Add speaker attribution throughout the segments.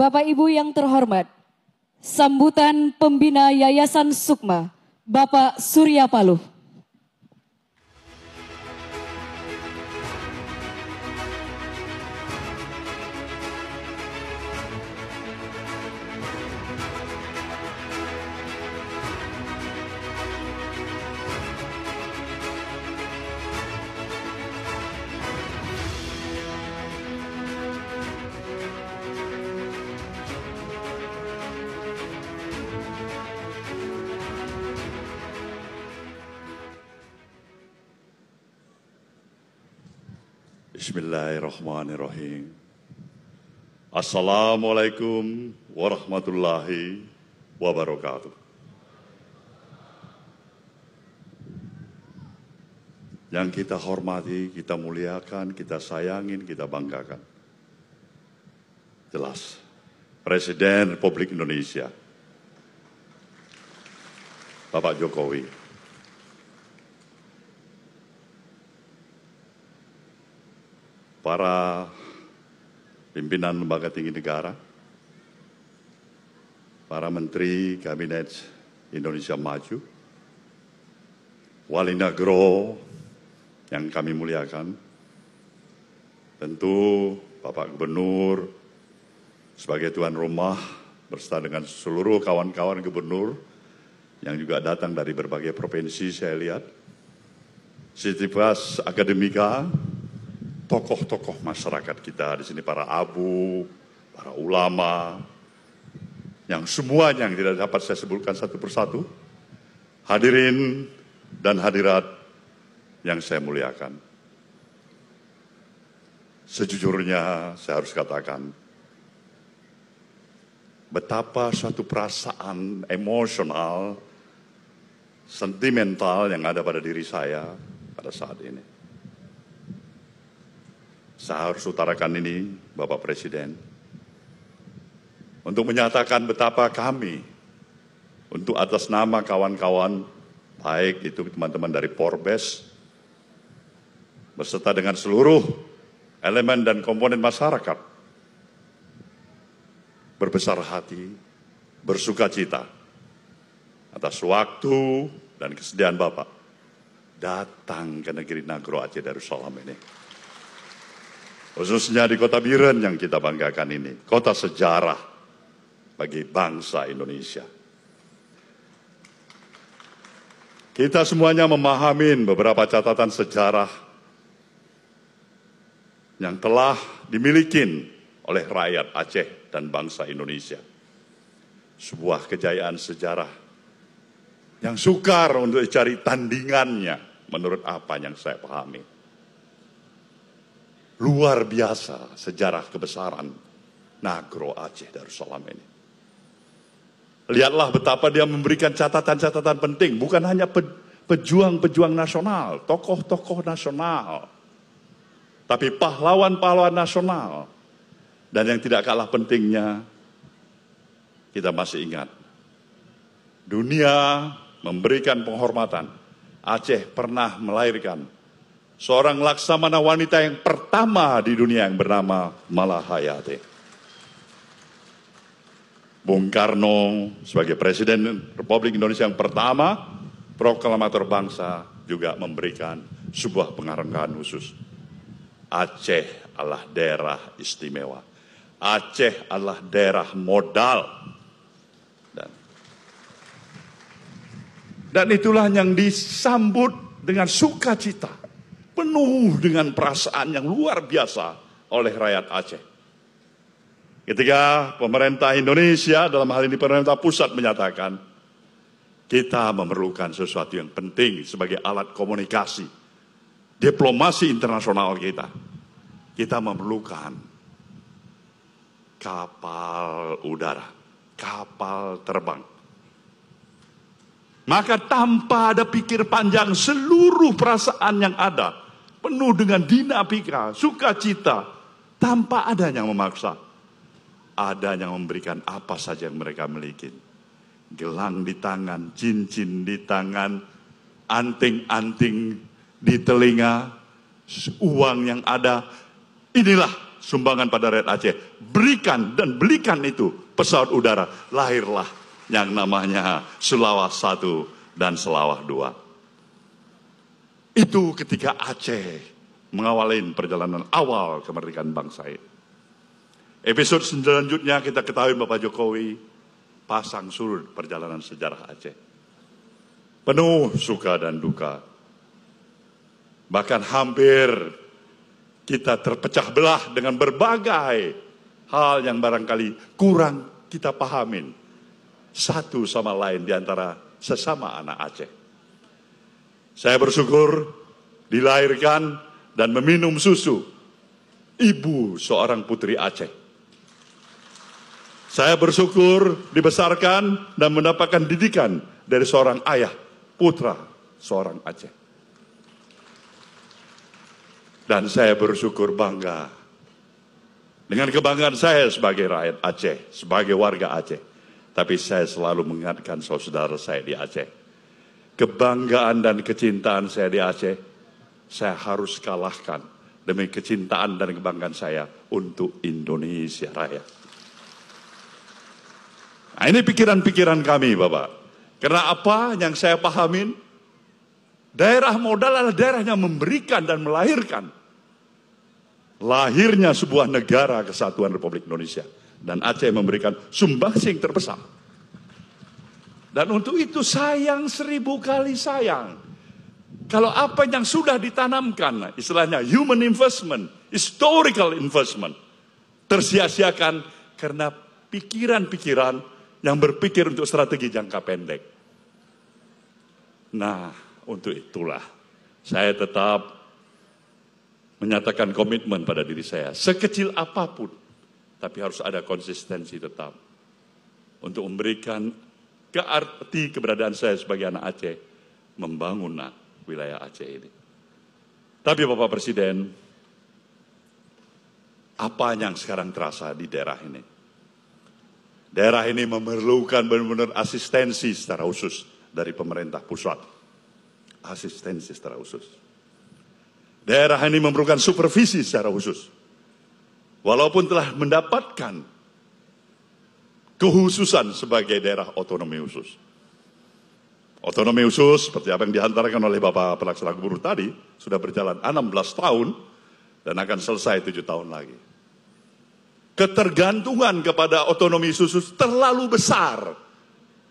Speaker 1: Bapak Ibu yang terhormat, sambutan pembina Yayasan Sukma, Bapak Surya Paloh.
Speaker 2: Bismillahirrahmanirrahim. Assalamualaikum warahmatullahi wabarakatuh. Yang kita hormati, kita muliakan, kita sayangin, kita banggakan. Jelas, Presiden Republik Indonesia, Bapak Jokowi. Para pimpinan lembaga tinggi negara, para menteri kabinet Indonesia Maju, wali negro yang kami muliakan, tentu Bapak Gubernur sebagai tuan rumah beserta dengan seluruh kawan-kawan gubernur yang juga datang dari berbagai provinsi saya lihat, Sivitas Akademika, tokoh-tokoh masyarakat kita di sini, para abu, para ulama, yang semuanya yang tidak dapat saya sebutkan satu persatu, hadirin dan hadirat yang saya muliakan. Sejujurnya saya harus katakan, betapa suatu perasaan emosional, sentimental yang ada pada diri saya pada saat ini. Saya harus utarakan ini, Bapak Presiden, untuk menyatakan betapa kami, untuk atas nama kawan-kawan, baik itu teman-teman dari Porbes, beserta dengan seluruh elemen dan komponen masyarakat, berbesar hati, bersuka cita, atas waktu dan kesediaan Bapak, datang ke negeri Nagro Aceh Darussalam ini. Khususnya di Kota Biren yang kita banggakan ini, kota sejarah bagi bangsa Indonesia. Kita semuanya memahami beberapa catatan sejarah yang telah dimiliki oleh rakyat Aceh dan bangsa Indonesia. Sebuah kejayaan sejarah yang sukar untuk dicari tandingannya menurut apa yang saya pahami. Luar biasa sejarah kebesaran Nagro Aceh Darussalam ini. Lihatlah betapa dia memberikan catatan-catatan penting, bukan hanya pejuang-pejuang nasional, tokoh-tokoh nasional, tapi pahlawan-pahlawan nasional. Dan yang tidak kalah pentingnya, kita masih ingat, dunia memberikan penghormatan. Aceh pernah melahirkan seorang laksamana wanita yang pertama di dunia yang bernama Malahayati. Bung Karno sebagai Presiden Republik Indonesia yang pertama, proklamator bangsa, juga memberikan sebuah penghargaan khusus. Aceh adalah daerah istimewa. Aceh adalah daerah modal. Dan itulah yang disambut dengan sukacita, penuh dengan perasaan yang luar biasa oleh rakyat Aceh. Ketika pemerintah Indonesia, dalam hal ini pemerintah pusat, menyatakan kita memerlukan sesuatu yang penting sebagai alat komunikasi, diplomasi internasional kita. Kita memerlukan kapal udara, kapal terbang. Maka tanpa ada pikir panjang, seluruh perasaan yang ada penuh dengan dinamika, sukacita, tanpa ada yang memaksa. Ada yang memberikan apa saja yang mereka miliki. Gelang di tangan, cincin di tangan, anting-anting di telinga, uang yang ada. Inilah sumbangan pada rakyat Aceh. Berikan dan belikan itu pesawat udara. Lahirlah yang namanya Sulawah 1 dan Sulawah 2. Itu ketika Aceh mengawalin perjalanan awal kemerdekaan bangsa ini. Episode selanjutnya kita ketahui Bapak Jokowi pasang surut perjalanan sejarah Aceh. Penuh suka dan duka. Bahkan hampir kita terpecah belah dengan berbagai hal yang barangkali kurang kita pahamin satu sama lain di antara sesama anak Aceh. Saya bersyukur dilahirkan dan meminum susu ibu seorang putri Aceh. Saya bersyukur dibesarkan dan mendapatkan didikan dari seorang ayah, putra seorang Aceh. Dan saya bersyukur bangga dengan kebanggaan saya sebagai rakyat Aceh, sebagai warga Aceh. Tapi saya selalu mengingatkan saudara saya di Aceh. Kebanggaan dan kecintaan saya di Aceh, saya harus kalahkan demi kecintaan dan kebanggaan saya untuk Indonesia Raya. Nah, ini pikiran-pikiran kami, Bapak. Karena apa yang saya pahamin? Daerah modal adalah daerah yang memberikan dan melahirkan. Lahirnya sebuah negara kesatuan Republik Indonesia. Dan Aceh memberikan sumbangsih terbesar. Dan untuk itu sayang 1000 kali sayang. Kalau apa yang sudah ditanamkan, istilahnya human investment, historical investment, tersia-siakan karena pikiran-pikiran yang berpikir untuk strategi jangka pendek. Nah, untuk itulah saya tetap menyatakan komitmen pada diri saya. Sekecil apapun, tapi harus ada konsistensi tetap. Untuk memberikan arti keberadaan saya sebagai anak Aceh, membangun wilayah Aceh ini. Tapi Bapak Presiden, apa yang sekarang terasa di daerah ini? Daerah ini memerlukan benar-benar asistensi secara khusus dari pemerintah pusat. Asistensi secara khusus. Daerah ini memerlukan supervisi secara khusus. Walaupun telah mendapatkan kekhususan sebagai daerah otonomi khusus. Otonomi khusus seperti apa yang dihantarkan oleh Bapak Pelaksana Gubernur tadi sudah berjalan 16 tahun dan akan selesai 7 tahun lagi. Ketergantungan kepada otonomi khusus terlalu besar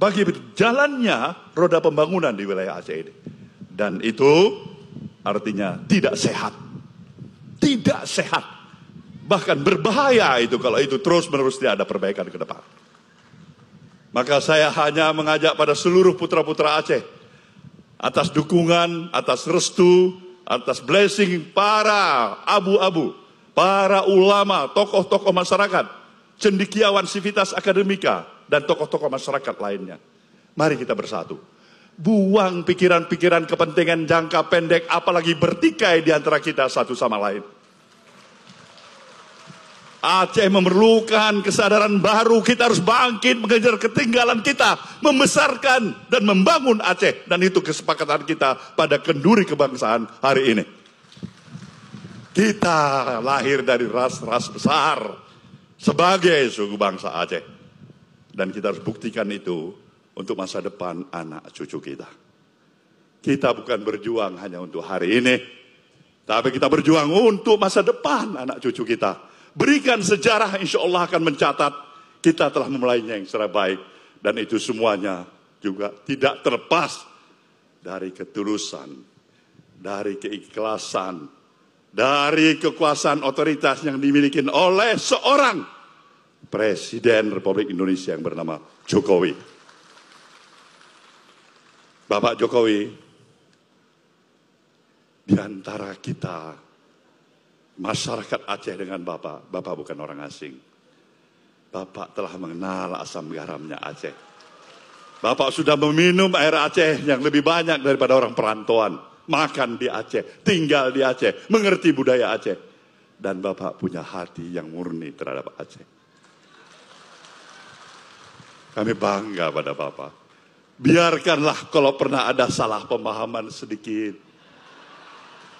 Speaker 2: bagi jalannya roda pembangunan di wilayah Aceh ini. Dan itu artinya tidak sehat. Tidak sehat. Bahkan berbahaya itu kalau itu terus-menerus tidak ada perbaikan ke depan. Maka saya hanya mengajak pada seluruh putra-putra Aceh atas dukungan, atas restu, atas blessing para abu-abu, para ulama, tokoh-tokoh masyarakat, cendekiawan Civitas Akademika, dan tokoh-tokoh masyarakat lainnya. Mari kita bersatu. Buang pikiran-pikiran kepentingan jangka pendek, apalagi bertikai di antara kita satu sama lain. Aceh memerlukan kesadaran baru, kita harus bangkit mengejar ketinggalan kita, membesarkan dan membangun Aceh. Dan itu kesepakatan kita pada kenduri kebangsaan hari ini. Kita lahir dari ras-ras besar sebagai suku bangsa Aceh. Dan kita harus buktikan itu untuk masa depan anak cucu kita. Kita bukan berjuang hanya untuk hari ini, tapi kita berjuang untuk masa depan anak cucu kita. Berikan sejarah, insya Allah akan mencatat kita telah memulainya yang secara baik. Dan itu semuanya juga tidak terlepas dari ketulusan, dari keikhlasan, dari kekuasaan otoritas yang dimiliki oleh seorang Presiden Republik Indonesia yang bernama Jokowi. Bapak Jokowi, di antara kita masyarakat Aceh dengan Bapak bukan orang asing. Bapak telah mengenal asam garamnya Aceh. Bapak sudah meminum air Aceh yang lebih banyak daripada orang perantauan. Makan di Aceh, tinggal di Aceh, mengerti budaya Aceh. Dan Bapak punya hati yang murni terhadap Aceh. Kami bangga pada Bapak. Biarkanlah kalau pernah ada salah pemahaman sedikit,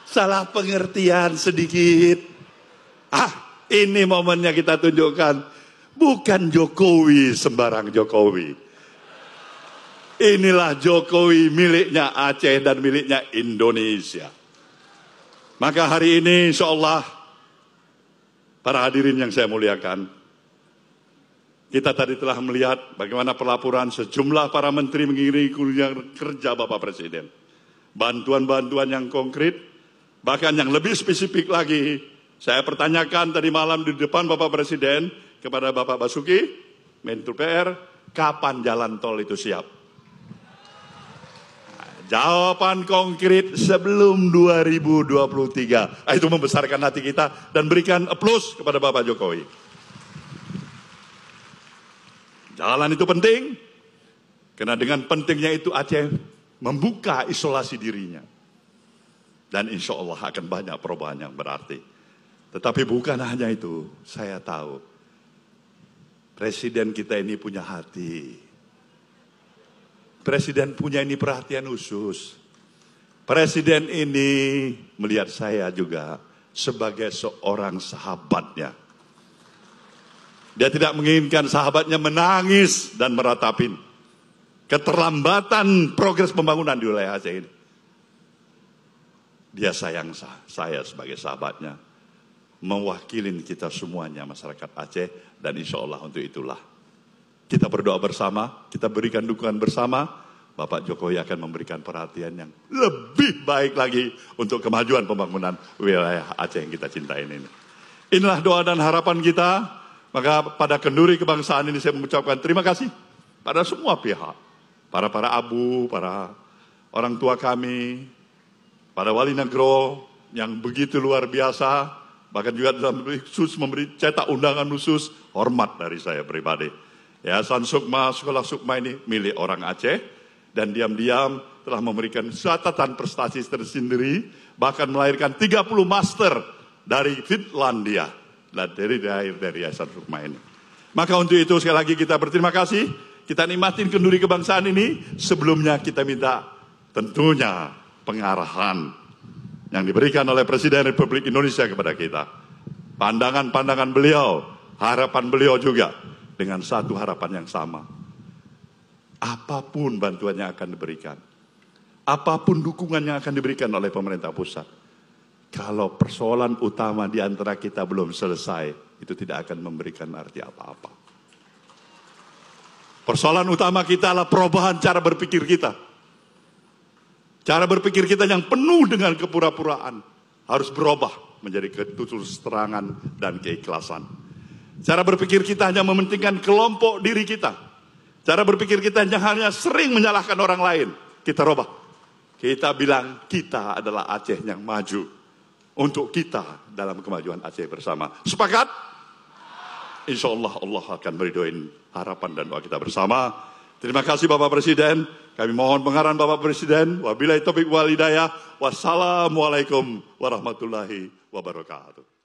Speaker 2: salah pengertian sedikit. Ini momennya kita tunjukkan. Bukan Jokowi sembarang Jokowi. Inilah Jokowi miliknya Aceh dan miliknya Indonesia. Maka hari ini insya Allah, para hadirin yang saya muliakan, kita tadi telah melihat bagaimana pelaporan sejumlah para menteri mengiringi kunjungan kerja Bapak Presiden. Bantuan-bantuan yang konkret, bahkan yang lebih spesifik lagi, saya pertanyakan tadi malam di depan Bapak Presiden kepada Bapak Basuki, Menko PR, kapan jalan tol itu siap? Jawaban konkret sebelum 2023. Itu membesarkan hati kita dan berikan aplaus kepada Bapak Jokowi. Jalan itu penting, karena dengan pentingnya itu Aceh membuka isolasi dirinya. Dan insya Allah akan banyak perubahan yang berarti. Tetapi bukan hanya itu, saya tahu Presiden kita ini punya hati. Presiden punya ini perhatian khusus. Presiden ini melihat saya juga sebagai seorang sahabatnya. Dia tidak menginginkan sahabatnya menangis dan meratapin keterlambatan progres pembangunan di wilayah Aceh ini. Dia sayang saya sebagai sahabatnya, mewakilin kita semuanya masyarakat Aceh, dan insya Allah untuk itulah kita berdoa bersama, kita berikan dukungan bersama. Bapak Jokowi akan memberikan perhatian yang lebih baik lagi untuk kemajuan pembangunan wilayah Aceh yang kita cintai ini. Inilah doa dan harapan kita. Maka pada kenduri kebangsaan ini saya mengucapkan terima kasih pada semua pihak. Para abu, para orang tua kami, para wali negro yang begitu luar biasa. Bahkan juga dalam khusus memberi cetak undangan khusus, hormat dari saya pribadi. Yayasan Sukma, Sekolah Sukma ini milik orang Aceh, dan diam-diam telah memberikan catatan prestasi tersendiri, bahkan melahirkan 30 master dari Finlandia, dan dari Yayasan Sukma ini. Maka untuk itu sekali lagi kita berterima kasih, kita nikmatin kenduri kebangsaan ini. Sebelumnya kita minta tentunya pengarahan yang diberikan oleh Presiden Republik Indonesia kepada kita. Pandangan-pandangan beliau, harapan beliau juga dengan satu harapan yang sama. Apapun bantuan yang akan diberikan, apapun dukungan yang akan diberikan oleh pemerintah pusat, kalau persoalan utama di antara kita belum selesai, itu tidak akan memberikan arti apa-apa. Persoalan utama kita adalah perubahan cara berpikir kita. Cara berpikir kita yang penuh dengan kepura-puraan harus berubah menjadi ketulusterangan dan keikhlasan. Cara berpikir kita hanya mementingkan kelompok diri kita. Cara berpikir kita hanya sering menyalahkan orang lain. Kita rubah. Kita bilang kita adalah Aceh yang maju. Untuk kita dalam kemajuan Aceh bersama. Sepakat? Insya Allah Allah akan meridoin harapan dan doa kita bersama. Terima kasih Bapak Presiden. Kami mohon pengarahan Bapak Presiden. Wabillahi taufiq wal hidayah. Wassalamualaikum warahmatullahi wabarakatuh.